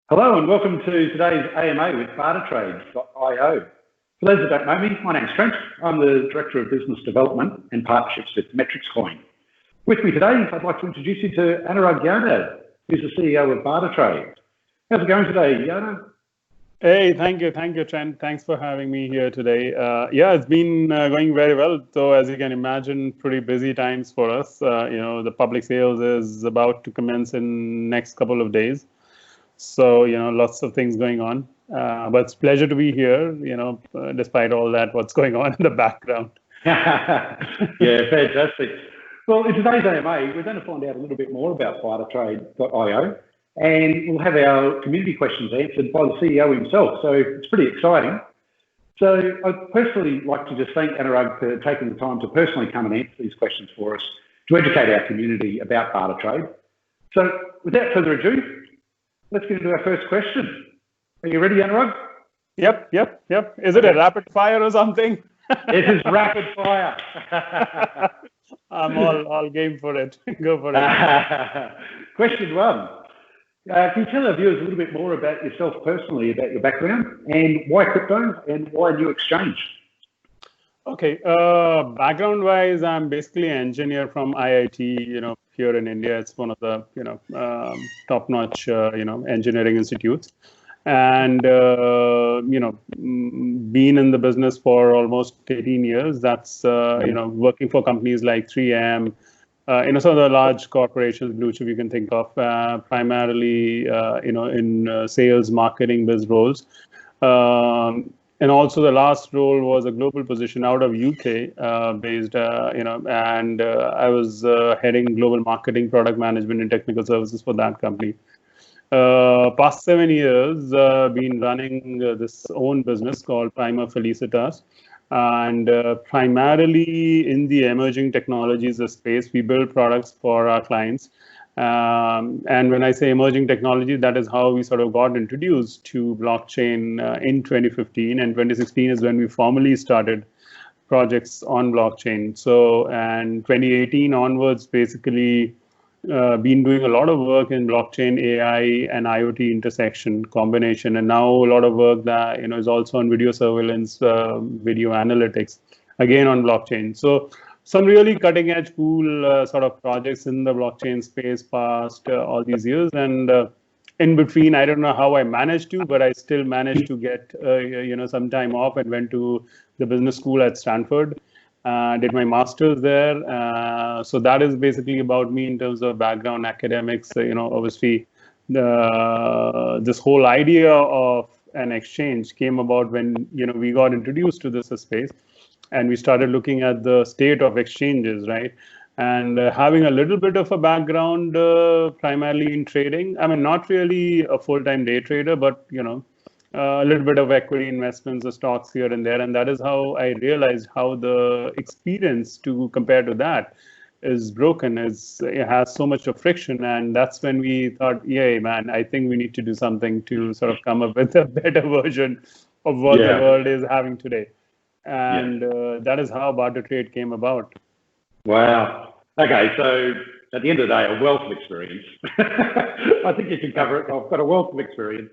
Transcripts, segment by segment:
Hello and welcome to today's AMA with Barter Trade.io. For those that don't know me, my name's Trent. I'm the Director of Business Development and Partnerships with Metrix Coin. With me today, I'd like to introduce you to Anurag Yadav, who's the CEO of Barter Trade. How's it going today, Yadav? Hey, thank you, Trent. Thanks for having me here today. Yeah, it's been going very well. So as you can imagine, pretty busy times for us. The public sales is about to commence in next couple of days. So, lots of things going on. But it's a pleasure to be here, despite all that, what's going on in the background. Yeah, fantastic. Well, in today's AMA, we're going to find out a little bit more about BarterTrade.io, and we'll have our community questions answered by the CEO himself. So it's pretty exciting. So I'd personally like to just thank Anurag for taking the time to personally come and answer these questions for us to educate our community about barter trade. So without further ado, let's get into our first question. Are you ready, Anurag? Yep. Is it a rapid fire or something? This is rapid fire. I'm all game for it. Go for it. Question one. Can you tell our viewers a little bit more about yourself personally, about your background, and why crypto and why new exchange? Okay. Background-wise, I'm basically an engineer from IIT, here in India. It's one of the, top-notch, engineering institutes. And, been in the business for almost 18 years. That's, working for companies like 3M, some of the large corporations, blue chip you can think of, primarily, in sales, marketing, biz roles. And also the last role was a global position out of UK based, and I was heading global marketing, product management, and technical services for that company. Past 7 years, been running this own business called Prima Felicitas. And primarily in the emerging technologies space, we build products for our clients. And when I say emerging technology, that is how we sort of got introduced to blockchain in 2015. And 2016 is when we formally started projects on blockchain. So, and 2018 onwards, basically been doing a lot of work in blockchain, AI, and IoT intersection combination. And now a lot of work that, is also on video surveillance, video analytics, again on blockchain. So some really cutting edge, cool sort of projects in the blockchain space past all these years. And in between, I don't know how I managed to, but I still managed to get, some time off and went to the business school at Stanford. Did my master's there. So that is basically about me in terms of background academics. Obviously, this whole idea of an exchange came about when, we got introduced to this space. And we started looking at the state of exchanges, right? And having a little bit of a background primarily in trading. I mean, not really a full-time day trader, but, a little bit of equity investments, the stocks here and there. And that is how I realized how the experience to compare to that is broken. It has so much of friction. And that's when we thought, yay, man, I think we need to do something to sort of come up with a better version of what the world is having today. And that is how Barter Trade came about. Wow. Okay, so at the end of the day, a wealth of experience. I think you can cover it. I've got a wealth of experience.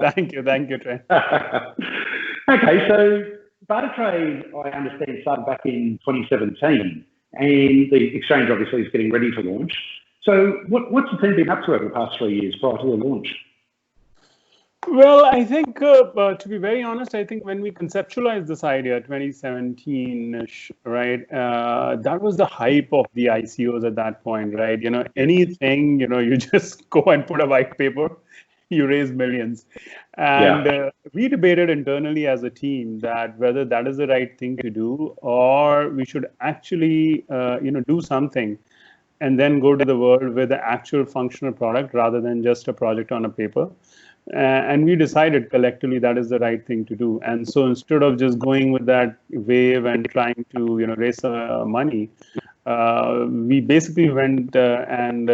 Thank you, Trent. Okay, so Barter Trade, I understand, started back in 2017, and the exchange obviously is getting ready to launch. So what's the team been up to over the past 3 years prior to the launch? Well, I think, to be very honest, I think when we conceptualized this idea, 2017-ish, right, that was the hype of the ICOs at that point, right? Anything, you just go and put a white paper, you raise millions. And we debated internally as a team that whether that is the right thing to do, or we should actually, do something and then go to the world with the actual functional product rather than just a project on a paper. And we decided collectively that is the right thing to do. And so instead of just going with that wave and trying to, raise money, we basically went and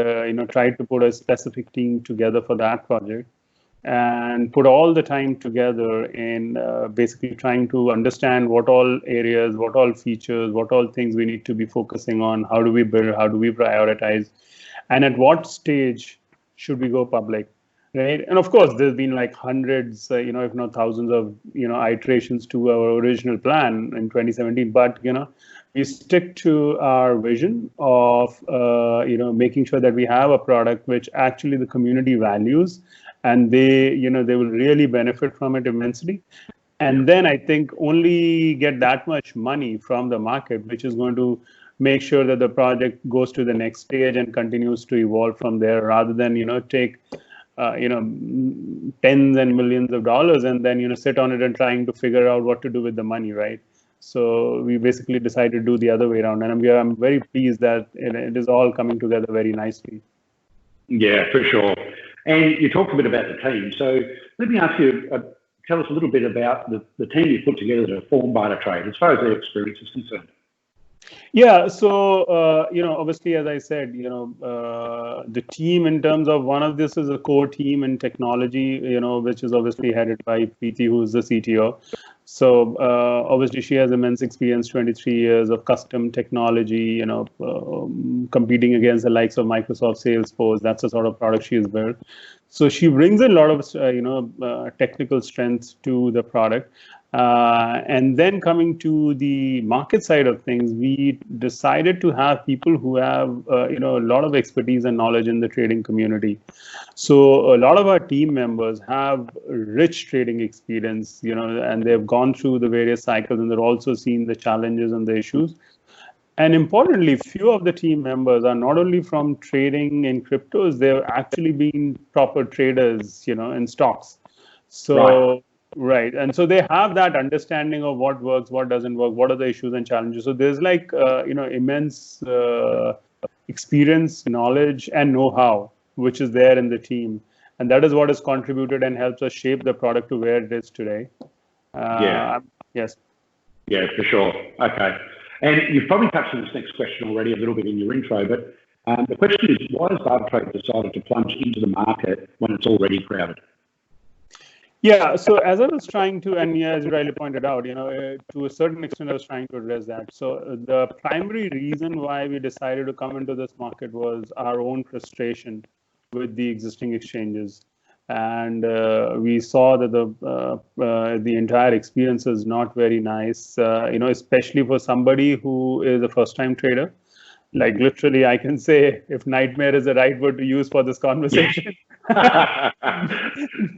tried to put a specific team together for that project and put all the time together in basically trying to understand what all areas, what all features, what all things we need to be focusing on, how do we build, how do we prioritize, and at what stage should we go public. Right. And of course, there's been like hundreds, if not thousands of, iterations to our original plan in 2017. But, we stick to our vision of, making sure that we have a product which actually the community values, and they will really benefit from it immensely. And then I think only get that much money from the market, which is going to make sure that the project goes to the next stage and continues to evolve from there, rather than, take tens and millions of dollars and then sit on it and trying to figure out what to do with the money, right? So we basically decided to do the other way around, and I'm very pleased that it is all coming together very nicely. Yeah, for sure. And you talked a bit about the team, so let me ask you, tell us a little bit about the team you put together to form Barter Trade as far as their experience is concerned. Yeah, so obviously, as I said, the team in terms of one of this is a core team in technology, which is obviously headed by Preeti, who's the CTO. So obviously, she has immense experience, 23 years of custom technology, competing against the likes of Microsoft Salesforce. That's the sort of product she has built. So she brings a lot of technical strengths to the product. And then coming to the market side of things, we decided to have people who have a lot of expertise and knowledge in the trading community. So a lot of our team members have rich trading experience, and they've gone through the various cycles, and they're also seen the challenges and the issues. And importantly, few of the team members are not only from trading in cryptos, they've actually been proper traders, in stocks. So right. And so they have that understanding of what works, what doesn't work, what are the issues and challenges. So there's like, immense experience, knowledge, and know-how, which is there in the team. And that is what has contributed and helps us shape the product to where it is today. Yes. Yeah, for sure. Okay. And you've probably touched on this next question already a little bit in your intro, but the question is, why has Barter Trade decided to plunge into the market when it's already crowded? Yeah, so as I was trying to, and as you rightly pointed out, to a certain extent, I was trying to address that. So the primary reason why we decided to come into this market was our own frustration with the existing exchanges. And we saw that the entire experience is not very nice, especially for somebody who is a first-time trader. Like literally, I can say, if nightmare is the right word to use for this conversation. I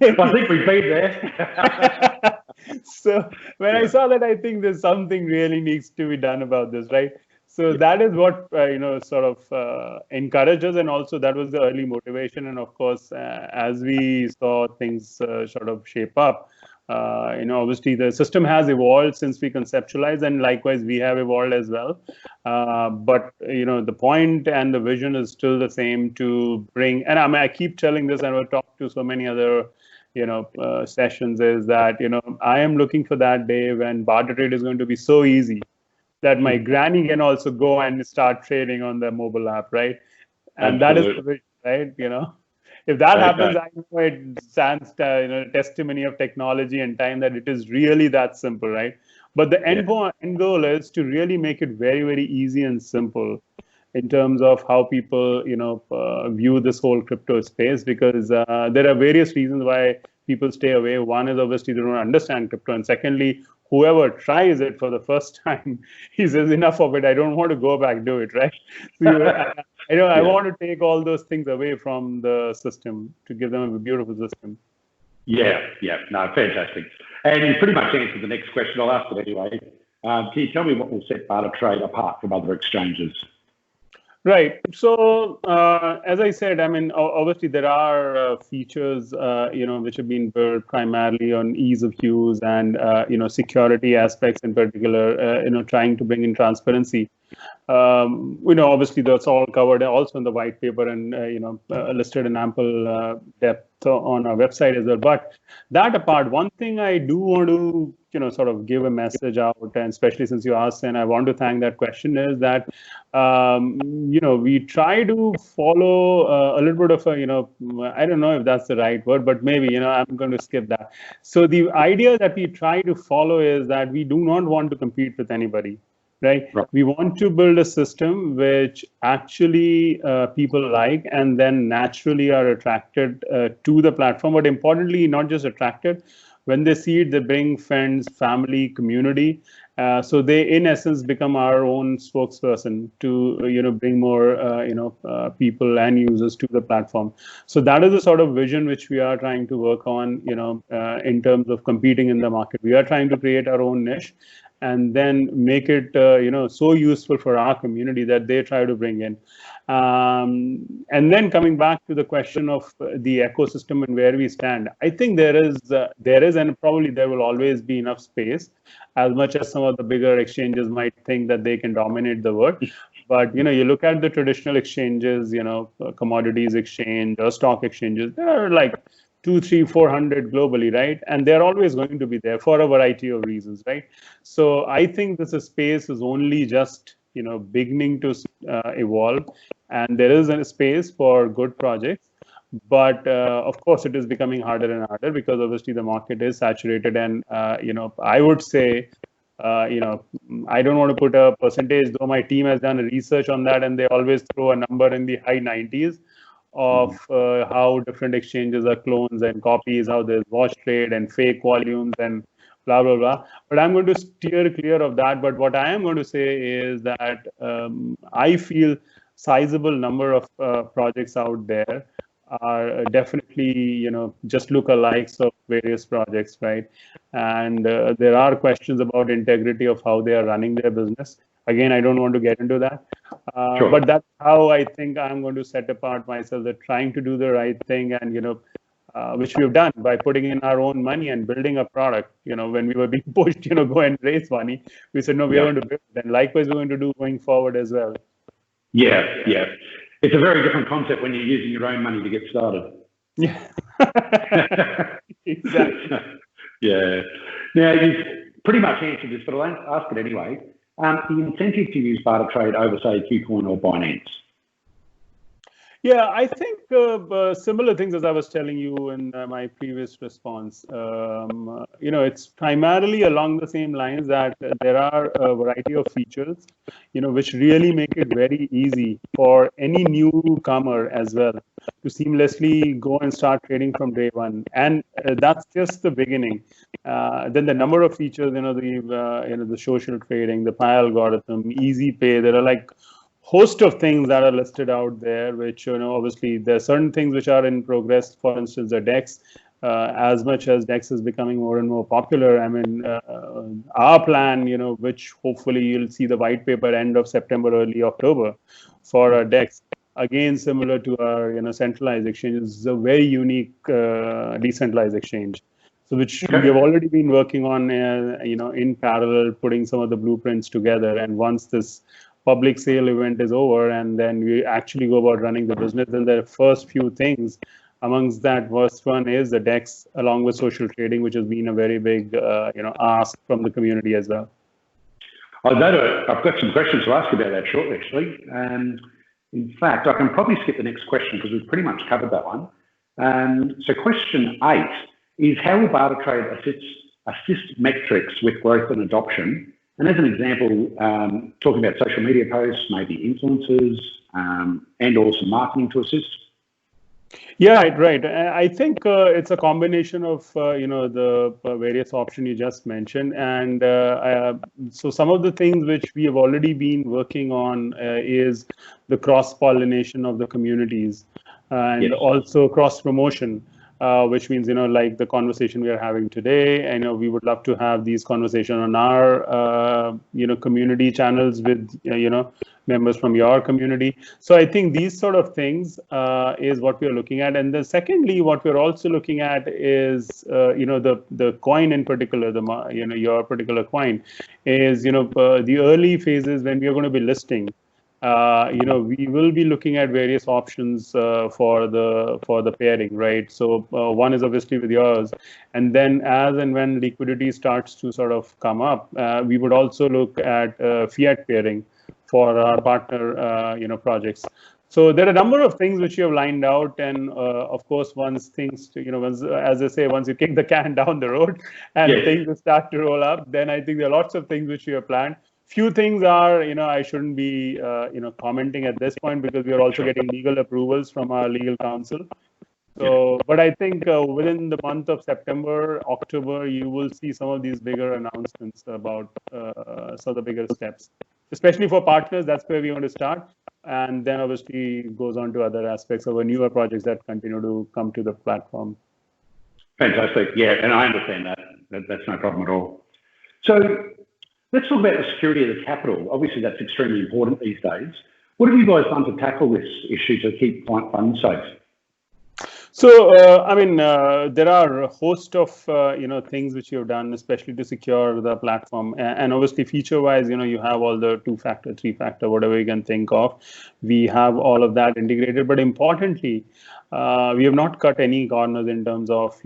think we've been there. So when I saw that, I think there's something really needs to be done about this, right? So that is what, sort of encouraged us. And also that was the early motivation. And of course, as we saw things sort of shape up, obviously the system has evolved since we conceptualized, and likewise we have evolved as well. But the point and the vision is still the same, to bring, and I keep telling this, and I've talked to so many other sessions, is that I am looking for that day when Barter Trade is going to be so easy that my granny can also go and start trading on the mobile app, right? And that is the vision, right? If that happens, I know it stands testimony of technology and time that it is really that simple, right? But the end goal is to really make it very, very easy and simple in terms of how people view this whole crypto space, because there are various reasons why people stay away. One is obviously they don't understand crypto, and secondly, whoever tries it for the first time, he says, enough of it, I don't want to go back, do it, right? So I want to take all those things away from the system to give them a beautiful system. Yeah, no, fantastic. And you pretty much answered the next question. I'll ask it anyway. Can you tell me what will set Barter Trade apart from other exchanges? Right. So, as I said, I mean, obviously there are features, which have been built primarily on ease of use and, security aspects in particular, trying to bring in transparency. Obviously that's all covered also in the white paper and, listed in ample depth on our website as well. But that apart, one thing I do want to, sort of give a message out, and especially since you asked, and I want to thank that question, is that, we try to follow a little bit of a, I don't know if that's the right word, but maybe, I'm going to skip that. So the idea that we try to follow is that we do not want to compete with anybody. right? We want to build a system which actually people like and then naturally are attracted to the platform. But importantly, not just attracted, when they see it, they bring friends, family, community. So they, in essence, become our own spokesperson to, bring more, people and users to the platform. So that is the sort of vision which we are trying to work on, in terms of competing in the market. We are trying to create our own niche and then make it, so useful for our community that they try to bring in. And then coming back to the question of the ecosystem and where we stand, I think there is, and probably there will always be enough space, as much as some of the bigger exchanges might think that they can dominate the world. But, you look at the traditional exchanges, commodities exchange or stock exchanges, there are like 200, 300, 400 globally, right? And they're always going to be there for a variety of reasons, right? So I think this space is only just, beginning to evolve, and there is a space for good projects. But of course, it is becoming harder and harder because obviously the market is saturated. And, I would say, I don't want to put a percentage, though my team has done research on that, and they always throw a number in the high 90s of how different exchanges are clones and copies, how there's wash trade and fake volumes and blah, blah, blah. But I'm going to steer clear of that. But what I am going to say is that I feel sizable number of projects out there are definitely, just lookalikes of various projects, right? And there are questions about integrity of how they are running their business. Again, I don't want to get into that. Sure. But that's how I think I'm going to set apart myself, that trying to do the right thing, and, which we've done by putting in our own money and building a product. When we were being pushed, go and raise money, we said, no, we are going to build it. And likewise, we're going to do going forward as well. Yeah. It's a very different concept when you're using your own money to get started. Yeah. Exactly. Yeah. Now, you've pretty much answered this, but I'll ask it anyway. The incentive to use Barter Trade over, say, KuCoin or Binance? Yeah, I think similar things as I was telling you in my previous response. It's primarily along the same lines that there are a variety of features, which really make it very easy for any newcomer as well to seamlessly go and start trading from day one. And that's just the beginning. Then the number of features, the social trading, the pi algorithm, easy pay, there are like host of things that are listed out there, which, obviously there are certain things which are in progress. For instance, the DEX, as much as DEX is becoming more and more popular, I mean, our plan, which hopefully you'll see the white paper end of September, early October for our DEX, again, similar to our, centralized exchange, is a very unique decentralized exchange. So which we have already been working on, in parallel, putting some of the blueprints together. And once this public sale event is over, and then we actually go about running the business, then the first few things amongst that first one is the DEX, along with social trading, which has been a very big, ask from the community as well. I've got some questions to ask about that shortly, actually. In fact, I can probably skip the next question because we've pretty much covered that one. So question 8 is, how will Barter Trade assist Metrix with growth and adoption? And as an example, talking about social media posts, maybe influencers, and also marketing to assist. Yeah, right. I think it's a combination of, the various options you just mentioned. And so some of the things which we have already been working on is the cross-pollination of the communities and also cross-promotion. Which means, like the conversation we are having today, I know we would love to have these conversations on our, community channels with, members from your community. So I think these sort of things is what we are looking at. And then secondly, what we're also looking at is, the coin in particular, your particular coin is, the early phases when we are going to be listing. We will be looking at various options for the pairing, right? So one is obviously with yours, and then as and when liquidity starts to sort of come up, we would also look at fiat pairing for our partner, projects. So there are a number of things which you have lined out, and of course, once things, as I say, once you kick the can down the road and things start to roll up, then I think there are lots of things which you have planned. Few things are, I shouldn't be, commenting at this point because we are also getting legal approvals from our legal counsel. So, but I think within the month of September, October, you will see some of these bigger announcements about some of the bigger steps, especially for partners. That's where we want to start. And then obviously goes on to other aspects of our newer projects that continue to come to the platform. Fantastic. Yeah, and I understand that. That's no problem at all. So let's talk about the security of the capital. Obviously, that's extremely important these days. What have you guys done to tackle this issue to keep client funds safe? So, there are a host of, things which you've done, especially to secure the platform. And obviously, feature-wise, you have all the 2-factor, 3-factor, whatever you can think of. We have all of that integrated. But importantly, we have not cut any corners in terms of,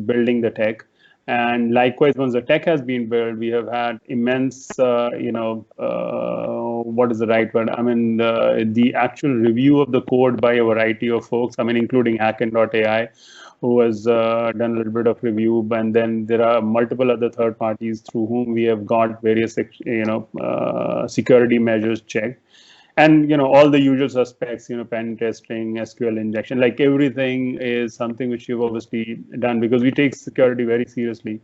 building the tech. And likewise, once the tech has been built, we have had immense, what is the right word? The actual review of the code by a variety of folks, including Hacken.ai, who has done a little bit of review. And then there are multiple other third parties through whom we have got various, security measures checked. And, all the usual suspects, pen testing, SQL injection, like everything is something which you've obviously done because we take security very seriously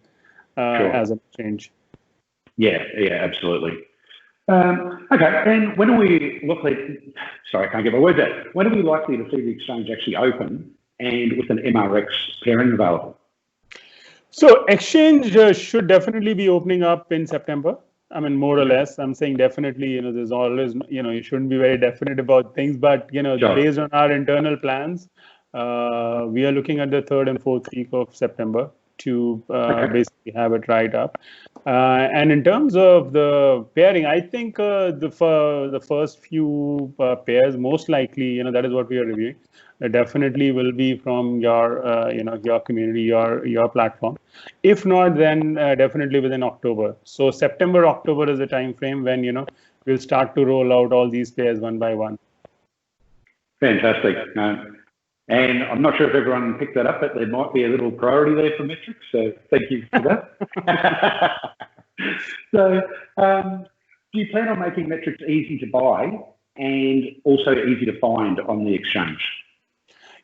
as an exchange. Yeah, absolutely. Okay, and when are we sorry, I can't get my words out. When are we likely to see the exchange actually open and with an MRX pairing available? So exchange should definitely be opening up in September. More or less, I'm saying definitely, there's always, you shouldn't be very definite about things, but, based on our internal plans, we are looking at the 3rd and 4th week of September to basically have it right up. And in terms of the pairing, I think the first few pairs, most likely, that is what we are reviewing. Definitely will be from your, your community, your platform. If not, then definitely within October. So September, October is the time frame when, we'll start to roll out all these pairs one by one. Fantastic. And I'm not sure if everyone picked that up, but there might be a little priority there for Metrix. So thank you for that. So do you plan on making Metrix easy to buy and also easy to find on the exchange?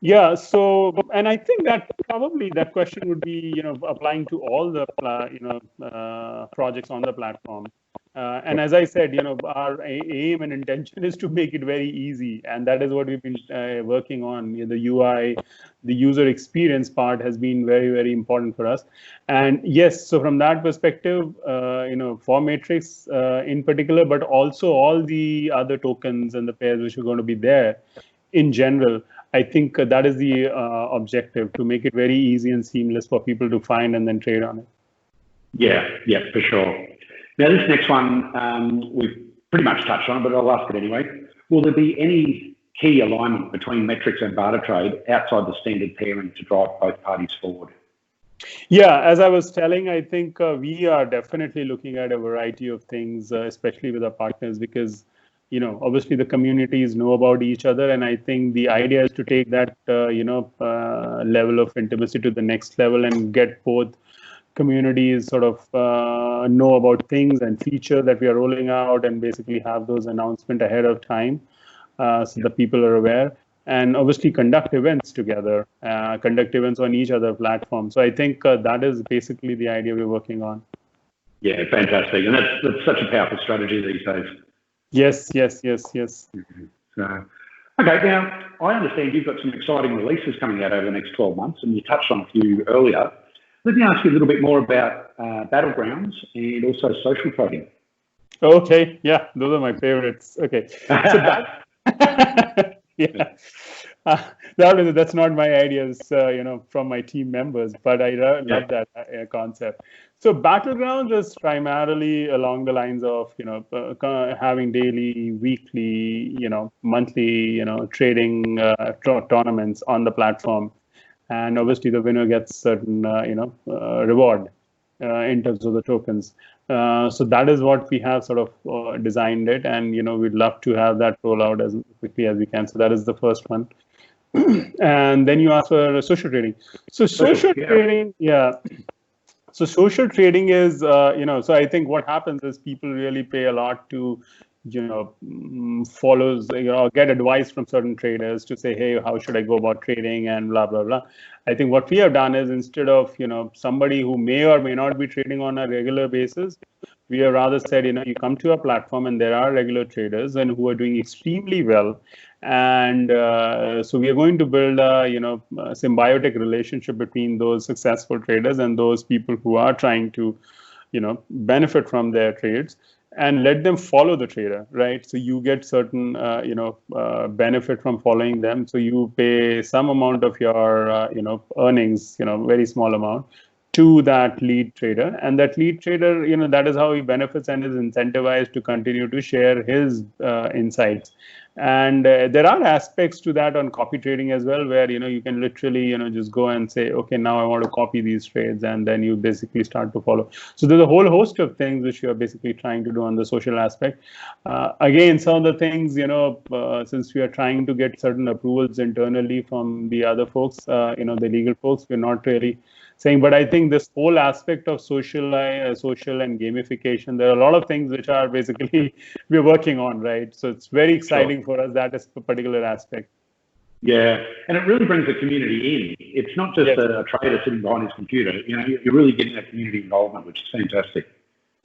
Yeah, so, and I think that probably that question would be, applying to all the, projects on the platform. And as I said, our aim and intention is to make it very easy. And that is what we've been working on. The UI, the user experience part has been very, very important for us. And yes, so from that perspective, for Metrix in particular, but also all the other tokens and the pairs which are going to be there in general, I think that is the objective, to make it very easy and seamless for people to find and then trade on it. Yeah, for sure. Now, this next one, we've pretty much touched on it, but I'll ask it anyway. Will there be any key alignment between Metrix and Barter Trade outside the standard pairing to drive both parties forward? Yeah, as I was telling, I think we are definitely looking at a variety of things, especially with our partners, because obviously the communities know about each other. And I think the idea is to take that, level of intimacy to the next level and get both communities sort of know about things and features that we are rolling out and basically have those announcements ahead of time so the people are aware. And obviously conduct events together, conduct events on each other platform. So I think that is basically the idea we're working on. Yeah, fantastic. And that's such a powerful strategy these days. Yes. Mm-hmm. So, okay, now I understand you've got some exciting releases coming out over the next 12 months, and you touched on a few earlier. Let me ask you a little bit more about battlegrounds and also social trading. Okay, yeah, those are my favorites. Okay, so that's not my ideas, from my team members, but I love that concept. So battlegrounds is primarily along the lines of, having daily, weekly, monthly, trading tournaments on the platform. And obviously the winner gets certain, reward in terms of the tokens. So that is what we have sort of designed it. And, we'd love to have that roll out as quickly as we can. So that is the first one. And then you ask for social trading. So social trading, So social trading is, so I think what happens is people really pay a lot to, follows, get advice from certain traders to say, hey, how should I go about trading and blah, blah, blah. I think what we have done is instead of, somebody who may or may not be trading on a regular basis, we have rather said, you come to a platform and there are regular traders and who are doing extremely well. And so we are going to build a, a symbiotic relationship between those successful traders and those people who are trying to, benefit from their trades, and let them follow the trader, right? So you get certain, benefit from following them. So you pay some amount of your, earnings, very small amount, to that lead trader, and that lead trader, that is how he benefits and is incentivized to continue to share his insights. And there are aspects to that on copy trading as well, where you can literally just go and say, okay, now I want to copy these trades, and then you basically start to follow. So there's a whole host of things which you are basically trying to do on the social aspect. Again, some of the things, since we are trying to get certain approvals internally from the other folks, the legal folks, we're not really saying, but I think this whole aspect of social and gamification, there are a lot of things which are basically we're working on, right? So it's very exciting for us, that is a particular aspect. Yeah, and it really brings the community in. It's not just a trader sitting behind his computer. You're really getting that community involvement, which is fantastic.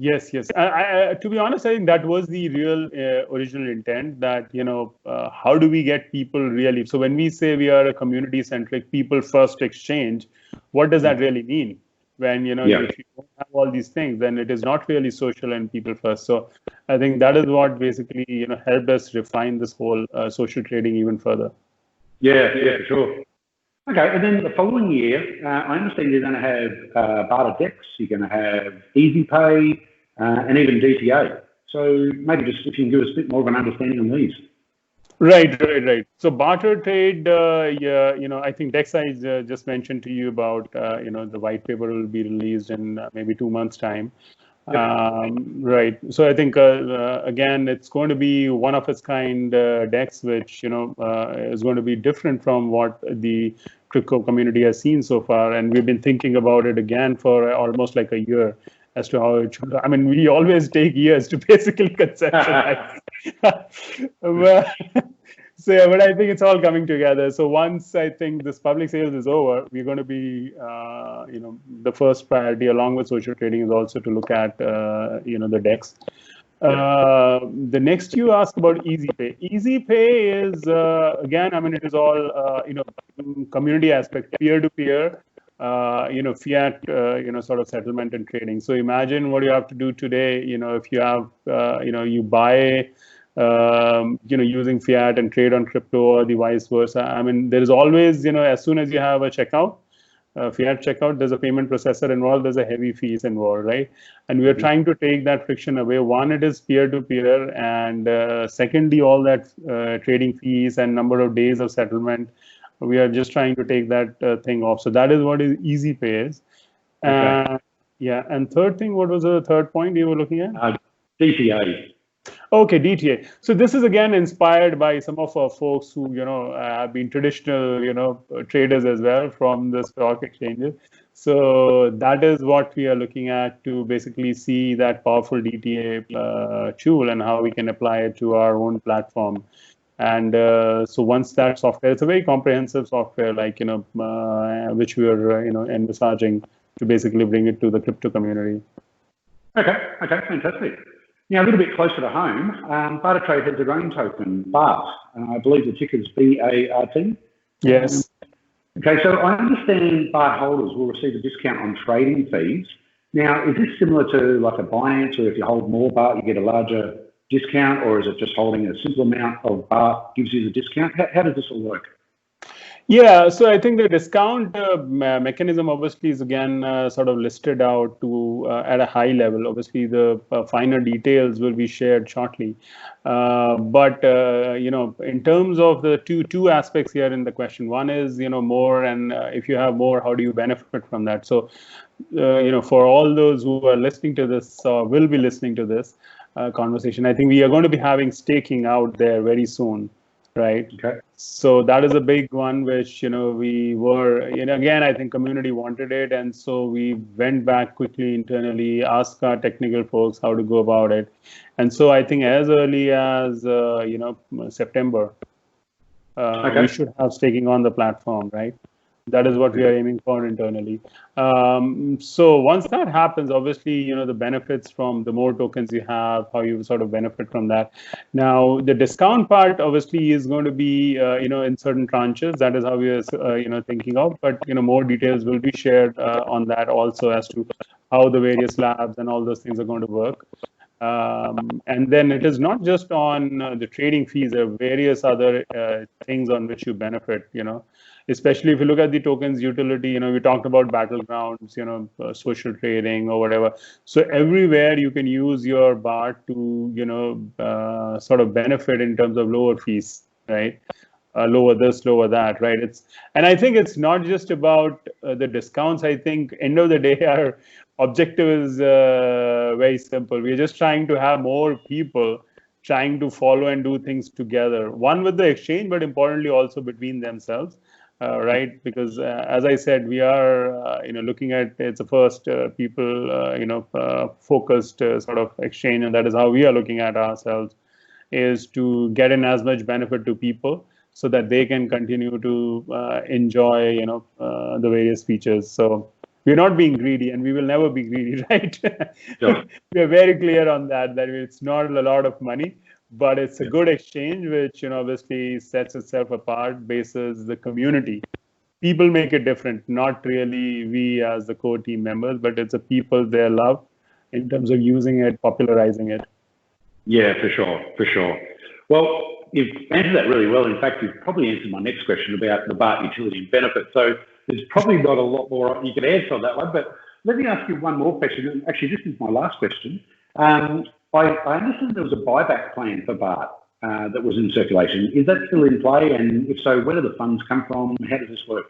Yes. To be honest, I think that was the real original intent, that, how do we get people really? So when we say we are a community-centric, people-first exchange, what does that really mean? When, if you don't have all these things, then it is not really social and people-first. So I think that is what basically, helped us refine this whole social trading even further. Yeah, for sure. Okay, and then the following year, I understand you're going to have Barter Decks, you're going to have Easy Pay, and even DTA. So maybe just if you can give us a bit more of an understanding on these. Right. So Barter Trade, I think Dex I just mentioned to you about, the white paper will be released in maybe 2 months' time. Yep. Right. So I think, again, it's going to be one of its kind DEX, which, is going to be different from what the crypto community has seen so far. And we've been thinking about it again for almost like a year as to how it should. I mean, we always take years to basically conceptualize. But I think it's all coming together. So once I think this public sales is over, we're going to be, the first priority along with social trading is also to look at, the DEX. The next you ask about Easy Pay. Easy Pay is, again, I mean, it is all, community aspect, peer-to-peer, fiat, sort of settlement and trading. So imagine what you have to do today, if you have, you buy, using fiat and trade on crypto, or the vice versa. I mean, there is always, as soon as you have a checkout, fiat checkout, there's a payment processor involved, there's a heavy fees involved, right? And we are trying to take that friction away. One, it is peer-to-peer, and secondly, all that trading fees and number of days of settlement, we are just trying to take that thing off. So that is what is Easy Pay is. Okay. And third thing, what was the third point you were looking at? DTA. Okay, DTA. So this is again inspired by some of our folks who, have been traditional, traders as well from the stock exchanges. So that is what we are looking at, to basically see that powerful DTA tool and how we can apply it to our own platform. And so once that software, it's a very comprehensive software, like, which we are, envisaging to basically bring it to the crypto community. Okay, fantastic. Now, a little bit closer to home, Barter Trade has their own token, BART. I believe the ticker is BART. Yes. Okay, so I understand BART holders will receive a discount on trading fees. Now, is this similar to like a Binance, or if you hold more BART, you get a larger discount, or is it just holding a simple amount of BART gives you the discount? How does this all work? Yeah, so I think the discount mechanism obviously is again sort of listed out to at a high level. Obviously, the finer details will be shared shortly. But in terms of the two aspects here in the question, one is more, and if you have more, how do you benefit from that? So for all those who are listening to this or will be listening to this conversation, I think we are going to be having staking out there very soon. right? Okay. So that is a big one, which, we were, again, I think community wanted it. And so we went back quickly internally, asked our technical folks how to go about it. And so I think as early as, September, we should have staking on the platform, right? That is what we are aiming for internally. So once that happens, obviously, the benefits from the more tokens you have, how you sort of benefit from that. Now, the discount part obviously is going to be, in certain tranches. That is how we are, thinking of. But, more details will be shared on that also as to how the various labs and all those things are going to work. And then it is not just on the trading fees. There are various other things on which you benefit, especially if you look at the tokens utility. We talked about battlegrounds, social trading or whatever. So everywhere you can use your BART to, sort of benefit in terms of lower fees, right? Lower this, lower that, right? And I think it's not just about the discounts. I think end of the day, our objective is very simple. We're just trying to have more people trying to follow and do things together. One with the exchange, but importantly also between themselves, right? Because as I said, we are, looking at it's the first people, focused sort of exchange, and that is how we are looking at ourselves, is to get in as much benefit to people, so that they can continue to enjoy, the various features. So we're not being greedy, and we will never be greedy, right? Sure. We are very clear on that it's not a lot of money, but it's a good exchange, which, obviously sets itself apart basis the community. People make it different, not really we as the core team members, but it's the people, their love in terms of using it, popularizing it. Yeah, for sure. Well, you've answered that really well. In fact, you've probably answered my next question about the BART utility and benefit. So there's probably not a lot more you could answer on that one. But let me ask you one more question. Actually, this is my last question. I understand there was a buyback plan for BART that was in circulation. Is that still in play? And if so, where do the funds come from? How does this work?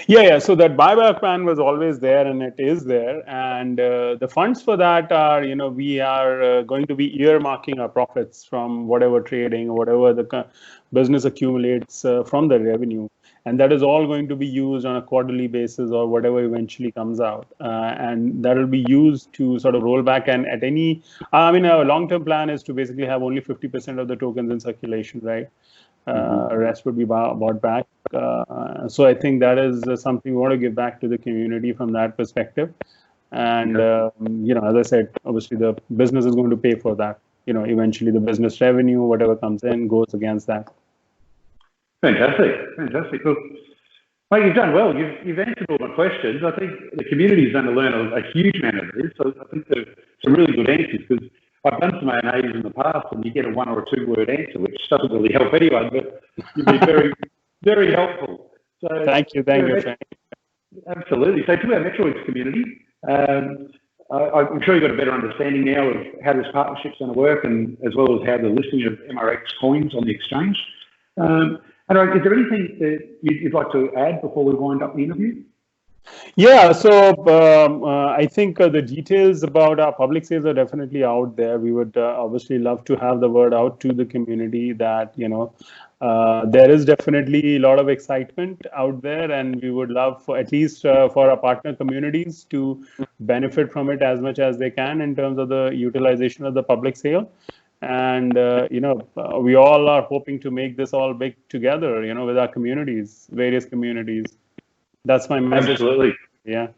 Yeah. So that buyback plan was always there, and it is there. And the funds for that are, we are going to be earmarking our profits from whatever trading, whatever the business accumulates from the revenue. And that is all going to be used on a quarterly basis or whatever eventually comes out. And that will be used to sort of roll back. And at any, our long-term plan is to basically have only 50% of the tokens in circulation, right? Rest would be bought back. So I think that is something we want to give back to the community from that perspective. And, as I said, obviously the business is going to pay for that. Eventually the business revenue, whatever comes in, goes against that. Fantastic. Well, mate, you've done well. You've answered all my questions. I think the community is going to learn a huge amount of this. So I think there's some really good answers, because I've done some A&As in the past, and you get a 1 or a 2 word answer, which doesn't really help anyone, but you've been very, very helpful. So thank you, Frank. Absolutely. So to our Metrix community, I'm sure you've got a better understanding now of how this partnership's going to work, and as well as how the listing of Metrix coins on the exchange. Anurag, is there anything that you'd like to add before we wind up the interview? Yeah, so I think the details about our public sales are definitely out there. We would obviously love to have the word out to the community that, there is definitely a lot of excitement out there, and we would love for at least for our partner communities to benefit from it as much as they can in terms of the utilization of the public sale. And, we all are hoping to make this all big together, with our communities, various communities. That's my message. Absolutely. Yeah.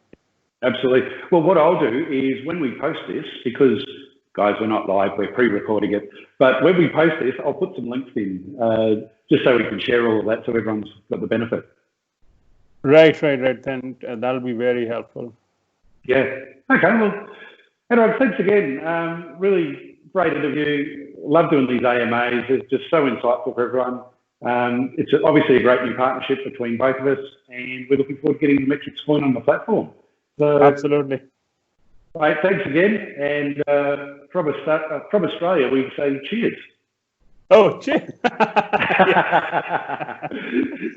Absolutely. Well, what I'll do is when we post this, because guys, we're not live, we're pre-recording it, but when we post this, I'll put some links in just so we can share all of that so everyone's got the benefit. Right. Then that'll be very helpful. Yeah. Okay. Well, Anurag, thanks again. Really great interview. Love doing these AMAs. It's just so insightful for everyone. It's obviously a great new partnership between both of us, and we're looking forward to getting the Metrix Coin on the platform. So, absolutely. Right, thanks again. And from Australia, we say cheers. Oh, cheers.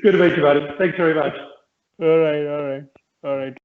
Good to meet you, buddy. Thanks very much. All right.